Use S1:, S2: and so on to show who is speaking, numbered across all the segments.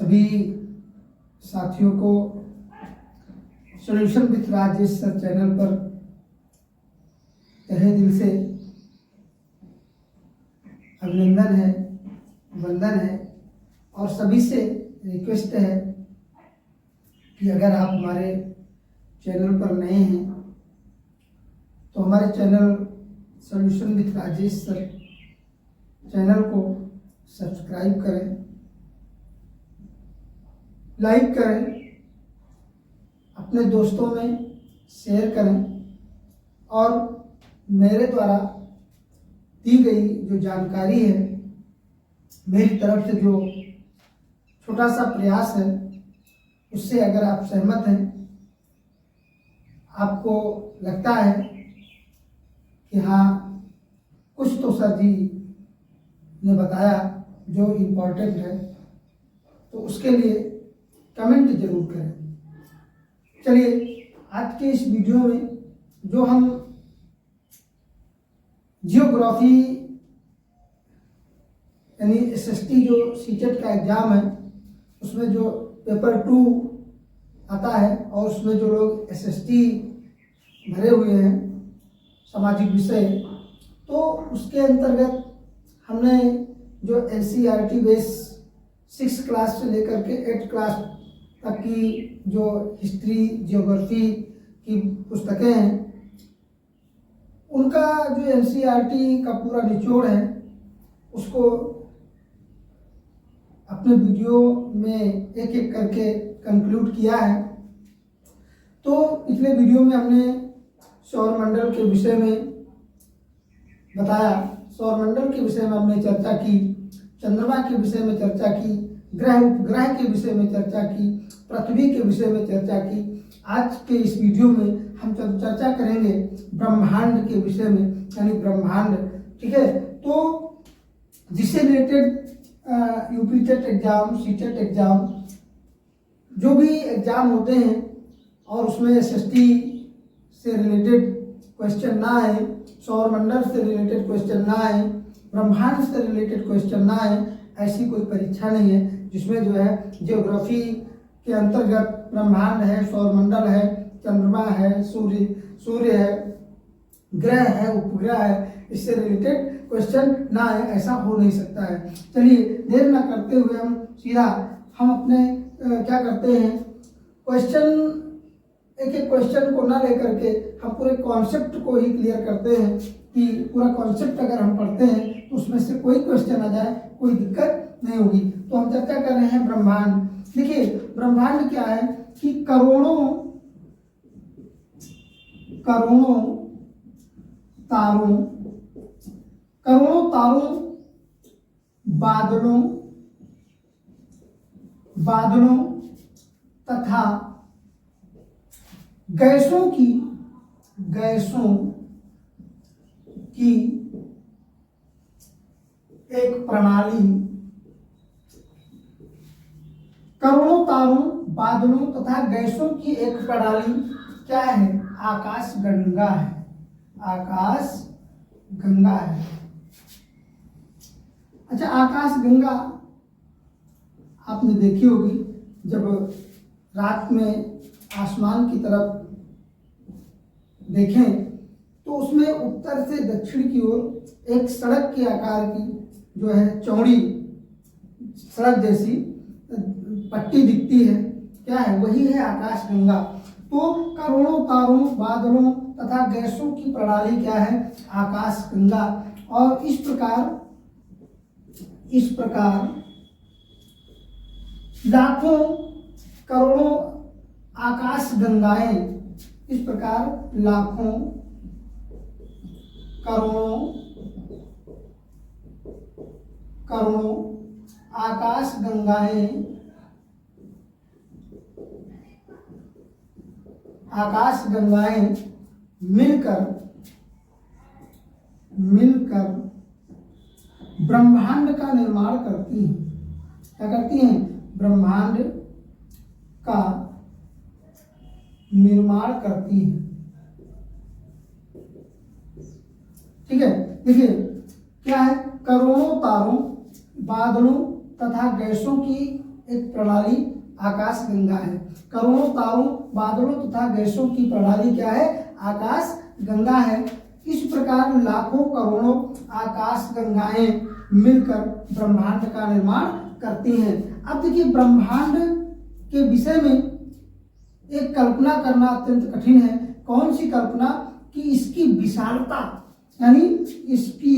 S1: सभी साथियों को solution with Rajesh sir channel पर तहे दिल से अभिनंदन है, वंदन है। और सभी से रिक्वेस्ट है कि अगर आप हमारे चैनल पर नए हैं तो हमारे channel solution with Rajesh sir channel को सब्सक्राइब करें, लाइक करें, अपने दोस्तों में शेयर करें और मेरे द्वारा दी गई जो जानकारी है, मेरी तरफ से जो छोटा सा प्रयास है, उससे अगर आप सहमत हैं, आपको लगता है कि हाँ कुछ तो सर जी ने बताया जो इम्पोर्टेंट है, तो उसके लिए कमेंट जरूर करें। चलिए आज के इस वीडियो में जो हम जियोग्राफी यानी एसएसटी जो सीटेट का एग्ज़ाम है, उसमें जो पेपर 2 आता है और उसमें जो लोग एसएसटी भरे हुए हैं सामाजिक विषय, तो उसके अंतर्गत हमने जो एनसीईआरटी बेस 6 क्लास से लेकर के 8 क्लास तक की जो हिस्ट्री जियोग्राफी की पुस्तकें हैं, उनका जो एनसीईआरटी का पूरा निचोड़ है उसको अपने वीडियो में एक एक करके कंक्लूड किया है। तो पिछले वीडियो में हमने सौरमंडल के विषय में बताया, सौरमंडल के विषय में हमने चर्चा की, चंद्रमा के विषय में चर्चा की, ग्रह उपग्रह के विषय में चर्चा की, पृथ्वी के विषय में चर्चा की। आज के इस वीडियो में हम चर्चा करेंगे ब्रह्मांड के विषय में, यानी ब्रह्मांड। ठीक है, तो जिससे related UP TET exam, CTET exam, जो भी एग्जाम होते हैं और उसमें एसएसटी से रिलेटेड क्वेश्चन ना आए, सौरमंडल से रिलेटेड क्वेश्चन ना आए, ब्रह्मांड से रिलेटेड क्वेश्चन ना आए, ऐसी कोई परीक्षा नहीं है जिसमें जो है जियोग्राफी के अंतर्गत ब्रह्मांड है, सौरमंडल है, चंद्रमा है, सूर्य है, ग्रह है, उपग्रह है, इससे रिलेटेड क्वेश्चन ना आए, ऐसा हो नहीं सकता है। चलिए देर ना करते हुए हम अपने क्या करते हैं, एक एक क्वेश्चन को ना लेकर के हम पूरे कॉन्सेप्ट को ही क्लियर करते हैं कि पूरा कॉन्सेप्ट अगर हम पढ़ते हैं तो उसमें से कोई क्वेश्चन आ जाए कोई दिक्कत नहीं होगी। तो हम चर्चा कर रहे हैं ब्रह्मांड। देखिए ब्रह्मांड क्या है कि करोड़ों तारों बादलों तथा गैसों की एक प्रणाली, करोड़ों तारों, बादलों तथा गैसों की एक प्रणाली क्या है? आकाशगंगा है। आकाशगंगा है। अच्छा, आकाशगंगा आपने देखी होगी, जब रात में आसमान की तरफ देखें तो उसमें उत्तर से दक्षिण की ओर एक सड़क के आकार की जो है चौड़ी सड़क जैसी पट्टी दिखती है। क्या है? वही है आकाशगंगा। तो करोड़ों तारों, बादलों तथा गैसों की प्रणाली क्या है? आकाशगंगा। और इस प्रकार लाखों करोड़ों आकाशगंगाएं, इस प्रकार लाखों करोड़ों आकाशगंगाएं मिलकर ब्रह्मांड का निर्माण करती हैं। क्या करती हैं? ब्रह्मांड का निर्माण करती है। ठीक है, देखिए क्या है? करोड़ों तारों, बादलों तथा गैसों की एक प्रणाली आकाश गंगा है। करोड़ों तारों, बादलों तथा गैसों की प्रणाली क्या है? आकाश गंगा है। इस प्रकार लाखों करोड़ों आकाश गंगाएं मिलकर ब्रह्मांड का निर्माण करती हैं। अब देखिए, ब्रह्मांड के विषय में एक कल्पना करना अत्यंत कठिन है। कौन सी कल्पना? कि इसकी विशालता, यानी इसकी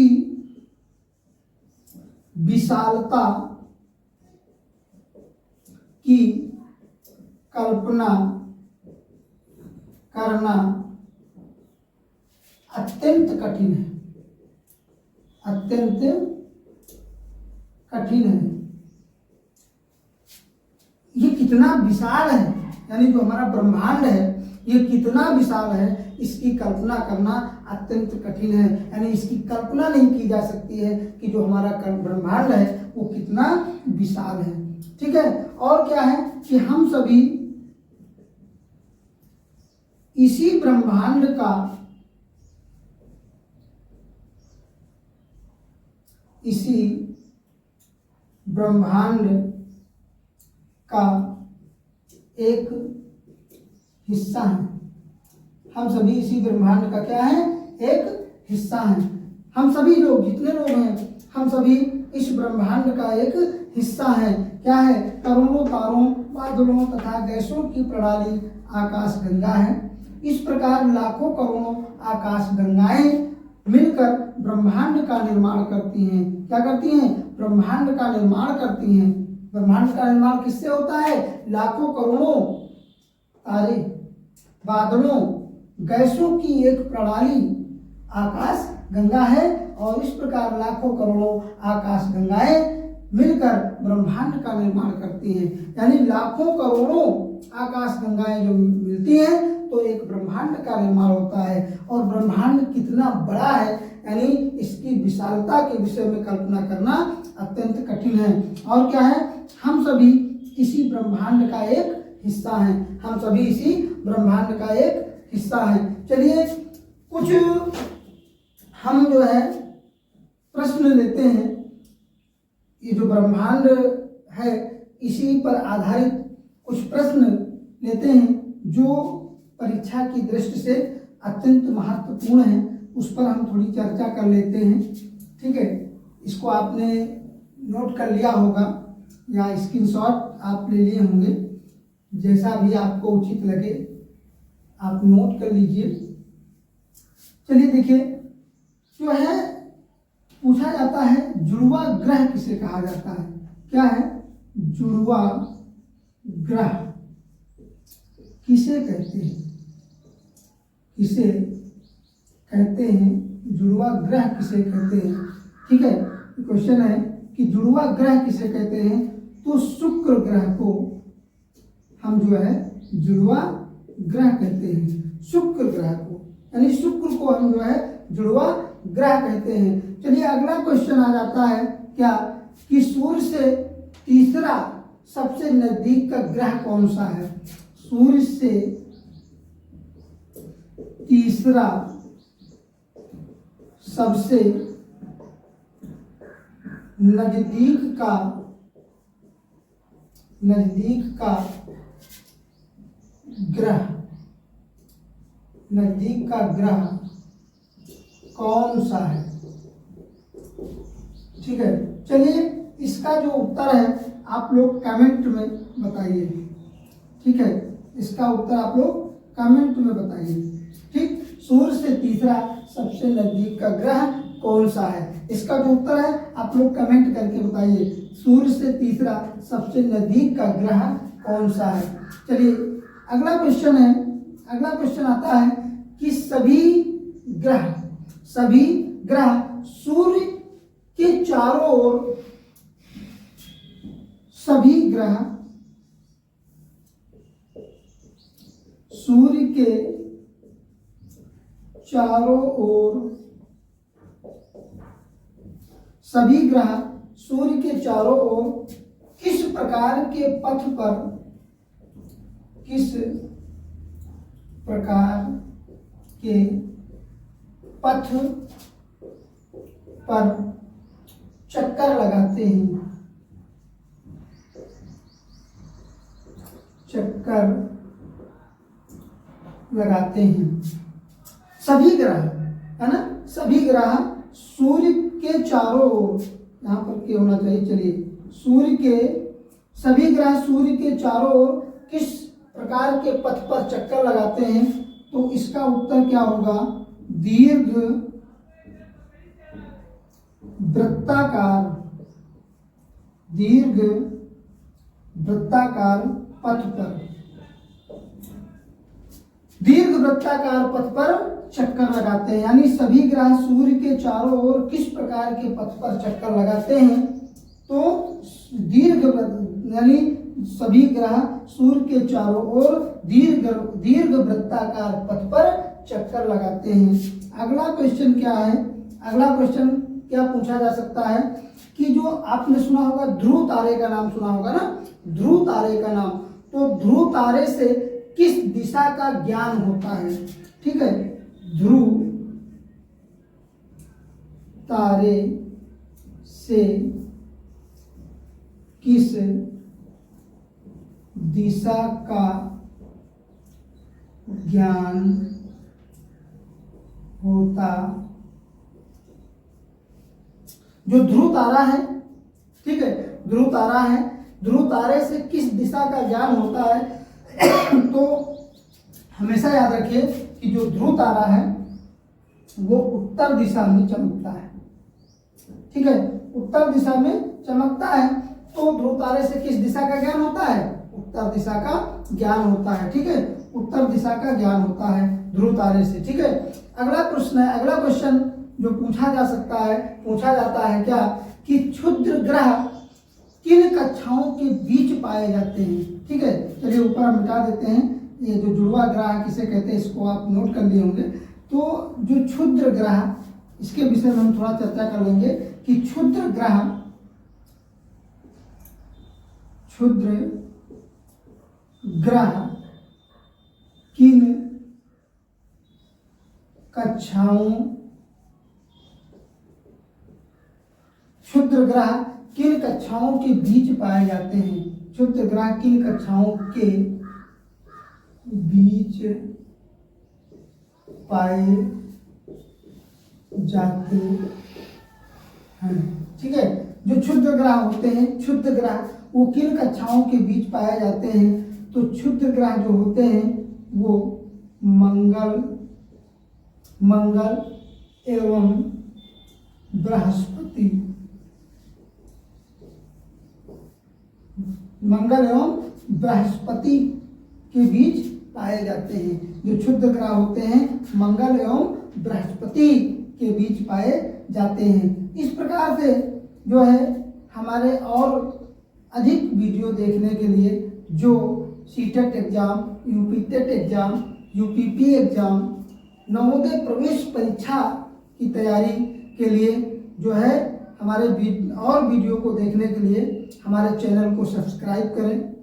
S1: विशालता की कल्पना करना अत्यंत कठिन है, अत्यंत कठिन है। ये कितना विशाल है, यानी जो हमारा ब्रह्मांड है ये कितना विशाल है, इसकी कल्पना करना अत्यंत कठिन है। यानी इसकी कल्पना नहीं की जा सकती है कि जो हमारा ब्रह्मांड है वो कितना विशाल है। ठीक है। और क्या है कि हम सभी इसी ब्रह्मांड का एक हिस्सा है। हम सभी इसी ब्रह्मांड का क्या है? एक हिस्सा है। हम सभी लोग, जितने लोग हैं, हम सभी इस ब्रह्मांड का एक हिस्सा है। क्या है? करोड़ों तारों, बादलों तथा गैसों की प्रणाली आकाश गंगा है। इस प्रकार लाखों करोड़ों आकाश गंगाएं मिलकर ब्रह्मांड का निर्माण करती हैं। क्या करती हैं? ब्रह्मांड का निर्माण करती हैं। ब्रह्मांड का निर्माण किससे होता है? लाखों करोड़ों तारे, बादलों, गैसों की एक प्रणाली आकाश गंगा है। और इस प्रकार लाखों करोड़ों आकाश गंगाएं मिलकर ब्रह्मांड का निर्माण करती हैं। यानी लाखों करोड़ों आकाश गंगाएं जो मिलती हैं तो एक ब्रह्मांड का निर्माण होता है। और ब्रह्मांड कितना बड़ा है, यानी इसकी विशालता के विषय में कल्पना करना अत्यंत कठिन है। और क्या है? हम सभी इसी ब्रह्मांड का एक हिस्सा हैं। हम सभी इसी ब्रह्मांड का एक हिस्सा हैं। चलिए, कुछ हम जो है प्रश्न लेते हैं। ये जो ब्रह्मांड है इसी पर आधारित कुछ प्रश्न लेते हैं जो परीक्षा की दृष्टि से अत्यंत महत्वपूर्ण है। उस पर हम थोड़ी चर्चा कर लेते हैं। ठीक है। इसको आपने नोट कर लिया होगा या स्क्रीनशॉट आप ले लिए होंगे, जैसा भी आपको उचित लगे आप नोट कर लीजिए। चलिए देखिए, जो है पूछा जाता है जुड़वा ग्रह किसे कहा जाता है? क्या है? जुड़वा ग्रह किसे कहते हैं? किसे कहते हैं? जुड़वा ग्रह किसे कहते हैं? ठीक है। क्वेश्चन है कि जुड़वा ग्रह किसे कहते हैं? तो शुक्र ग्रह को हम जो है जुड़वा ग्रह कहते हैं। शुक्र ग्रह को, यानी शुक्र को हम जो है जुड़वा ग्रह कहते हैं। चलिए, अगला क्वेश्चन आ जाता है क्या कि सूर्य से तीसरा सबसे नजदीक का ग्रह कौन सा है? सूर्य से तीसरा सबसे नजदीक का ग्रह कौन सा है? ठीक है। चलिए, इसका जो उत्तर है आप लोग कमेंट में बताइए। ठीक है, इसका उत्तर आप लोग कमेंट में बताइए। ठीक, सूर्य से तीसरा सबसे नजदीक का ग्रह कौन सा है? इसका जो उत्तर है आप लोग कमेंट करके बताइए। सूर्य से तीसरा सबसे नजदीक का ग्रह कौन सा है? चलिए, अगला क्वेश्चन है। अगला क्वेश्चन आता है कि सभी ग्रह सूर्य के चारों ओर, सभी ग्रह सूर्य के चारों ओर, सभी ग्रह सूर्य के चारों ओर किस प्रकार के पथ पर चक्कर लगाते हैं? चक्कर लगाते हैं। सभी ग्रह है ना, सभी ग्रह सूर्य के चारों ओर, यहाँ पर क्या होना चाहिए, चलिए सूर्य के, सभी ग्रह सूर्य के चारों ओर किस प्रकार के पथ पर चक्कर लगाते हैं? तो इसका उत्तर क्या होगा? दीर्घ वृत्ताकार, दीर्घ वृत्ताकार पथ पर, दीर्घ वृत्ताकार पथ पर चक्कर लगाते हैं। यानी सभी ग्रह सूर्य के चारों ओर किस प्रकार के पथ पर चक्कर लगाते हैं? तो दीर्घ, यानी सभी ग्रह सूर्य के चारों ओर दीर्घ वृत्ताकार पथ पर चक्कर लगाते हैं। अगला क्वेश्चन क्या है? अगला क्वेश्चन क्या पूछा जा सकता है कि जो आपने सुना होगा ध्रुव तारे का नाम सुना होगा ना, ध्रुव तारे का नाम, तो ध्रुव तारे से किस दिशा का ज्ञान होता है? ठीक है, ध्रुव तारे से किस दिशा का ज्ञान होता? जो ध्रुव तारा है, ठीक है, ध्रुव तारा है, ध्रुव तारे से किस दिशा का ज्ञान होता है? तो हमेशा याद रखिए कि जो ध्रुव तारा है वो उत्तर दिशा में चमकता है। ठीक है, उत्तर दिशा में चमकता है, तो ध्रुव तारे से किस दिशा का ज्ञान होता है? उत्तर दिशा का ज्ञान होता है। ठीक है, उत्तर दिशा का ज्ञान होता है ध्रुव तारे से। ठीक है, अगला प्रश्न है, अगला क्वेश्चन जो पूछा जा सकता है, पूछा जाता है क्या कि क्षुद्र ग्रह किन कक्षाओं के बीच पाए जाते हैं? ठीक है, चलिए ऊपर हम मिटा देते हैं, ये जो जुड़वा ग्रह किसे कहते हैं इसको आप नोट कर लिए होंगे। तो जो क्षुद्र ग्रह, इसके विषय में हम थोड़ा चर्चा कर लेंगे कि क्षुद्र ग्रह, क्षुद्र ग्रह किन कक्षाओं, क्षुद्र ग्रह किन कक्षाओं के बीच पाए जाते हैं? क्षुद्र ग्रह किन कक्षाओं के बीच पाए जाते हैं? ठीक है, जो क्षुद्र ग्रह होते हैं, क्षुद्र ग्रह वो किन कक्षाओं के बीच पाए जाते हैं? तो क्षुद्र ग्रह जो होते हैं वो मंगल एवं बृहस्पति, मंगल एवं बृहस्पति के बीच पाए जाते हैं। जो क्षुद्र ग्रह होते हैं मंगल एवं बृहस्पति के बीच पाए जाते हैं। इस प्रकार से जो है हमारे और अधिक वीडियो देखने के लिए जो CTET exam, UP TET exam, UPP exam, Navodaya प्रवेश परीक्षा की तैयारी के लिए जो है हमारे और वीडियो को देखने के लिए हमारे चैनल को सब्सक्राइब करें,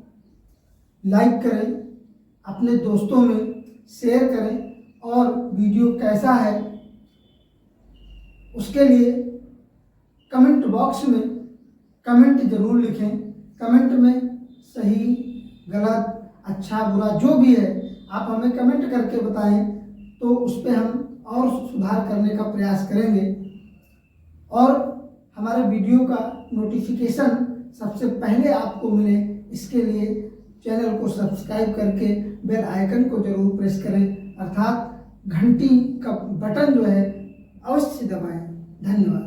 S1: लाइक करें, अपने दोस्तों में शेयर करें, और वीडियो कैसा है उसके लिए कमेंट बॉक्स में कमेंट जरूर लिखें। कमेंट में सही गलत अच्छा बुरा जो भी है आप हमें कमेंट करके बताएं, तो उस पर हम और सुधार करने का प्रयास करेंगे। और हमारे वीडियो का नोटिफिकेशन सबसे पहले आपको मिले इसके लिए चैनल को सब्सक्राइब करके बेल आइकन को जरूर प्रेस करें, अर्थात घंटी का बटन जो है अवश्य दबाएं। धन्यवाद।